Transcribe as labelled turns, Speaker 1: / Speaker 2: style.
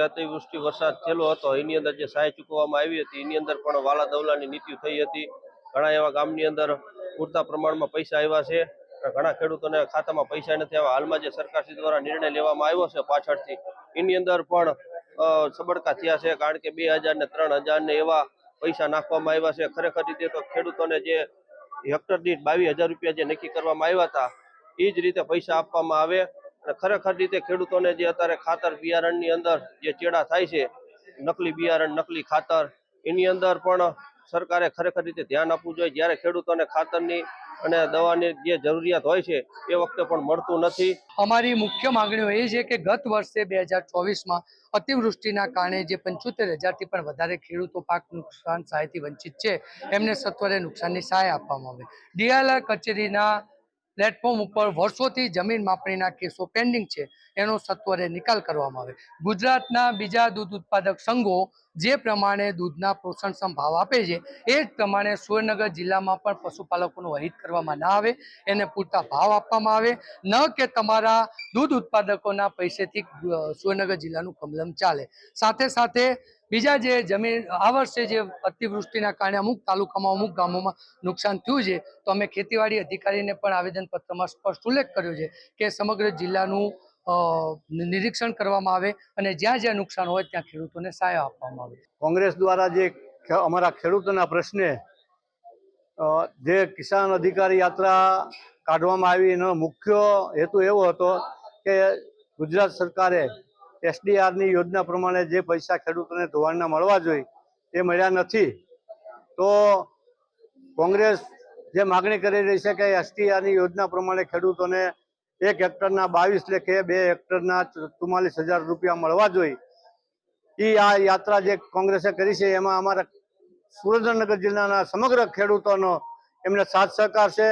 Speaker 1: અતિવૃષ્ટિ વરસાદ થયેલો હતો એની અંદર જે સહાય ચૂકવવામાં આવી હતી એની અંદર પણ વાલા દવલાની નીતિ થઈ હતી। ઘણા એવા ગામની અંદર પૂરતા પ્રમાણમાં પૈસા આવ્યા છે, ઘણા ખેડૂતોને ખાતામાં પૈસા નથી આવ્યા। હાલમાં જે સરકારશ્રી દ્વારા નિર્ણય લેવામાં આવ્યો છે પાછળથી એની અંદર પણ સબળકા થયા છે, કારણ કે 2000 ને 3000 ને એવા પૈસા નાખવામાં આવ્યા છે। ખરેખર રીતે તો ખેડૂતોને જે હેક્ટર દીઠ 22,000 રૂપિયા જે નક્કી કરવામાં આવ્યા હતા એ જ રીતે પૈસા આપવામાં આવે। ખરેખર રીતે ખેડૂતોને જે અત્યારે ખાતર બિયારણની અંદર જે ચેડા થાય છે, નકલી બિયારણ નકલી ખાતર, એની અંદર પણ સરકારે ખરેખર રીતે ધ્યાન આપવું જોઈએ। જ્યારે ખેડૂતોને ખાતરની અને દવાની જે જરૂરિયાત હોય છે એ વખતે પણ મળતું નથી।
Speaker 2: અમારી મુખ્ય માંગણીઓ એ છે કે ગત વર્ષે 2024માં અતિવૃષ્ટિના કારણે જે 75,000થી પણ વધારે ખેડૂતો પાક નુકસાન સહાયથી વંચિત છે એમને સત્વરે નુકસાનની સહાય આપવામાં આવે। ડીઆરઆર કચેરીના પ્લેટફોર્મ ઉપર વર્ષોથી જમીન માપણીના કેસો પેન્ડિંગ છે, એનો સત્વરે નિકાલ કરવામાં આવે। ગુજરાતના બીજા દૂધ ઉત્પાદક સંઘો જે પ્રમાણે દૂધના પોષણક્ષમ ભાવ આપે છે એ જ પ્રમાણે સુરેન્દ્રનગર જિલ્લામાં પણ પશુપાલકોનું હિત કરવામાં ના આવે, એને પૂરતા ભાવ આપવામાં આવે, ન કે તમારા દૂધ ઉત્પાદકોના પૈસેથી સુરેન્દ્રનગર જિલ્લાનું કમલમ ચાલે। સાથે સાથે બીજા જે જમીન આ વર્ષે જે અતિવૃષ્ટિના કારણે અમુક તાલુકામાં અમુક ગામોમાં નુકસાન થયું છે, તો અમે ખેતીવાડી અધિકારીને પણ આવેદનપત્રમાં સ્પષ્ટ ઉલ્લેખ કર્યો છે કે સમગ્ર જિલ્લાનું નિરીક્ષણ કરવામાં આવે અને જ્યાં જ્યાં નુકસાન હોય ત્યાં ખેડૂતોને સહાય આપવામાં આવે।
Speaker 3: કોંગ્રેસ દ્વારા જે અમારા ખેડૂતોના પ્રશ્ને જે કિસાન અધિકારી યાત્રા કાઢવામાં આવી એનો મુખ્ય હેતુ એવો હતો કે ગુજરાત સરકારે એસડીઆરની યોજના પ્રમાણે જે પૈસા ખેડૂતોને ધોવાણના મળવા જોઈએ એ મળ્યા નથી। તો કોંગ્રેસ જે માગણી કરી રહી છે કે એસડીઆરની યોજના પ્રમાણે ખેડૂતોને 1 હેક્ટરના 22 લેખે 2 હેક્ટરના 44,000 રૂપિયા મળવા જોઈએ। એ આ યાત્રા જે કોંગ્રેસે કરી છે એમાં અમારા સુરેન્દ્રનગર જિલ્લાના સમગ્ર ખેડૂતોનો એમને સાથ સહકાર છે।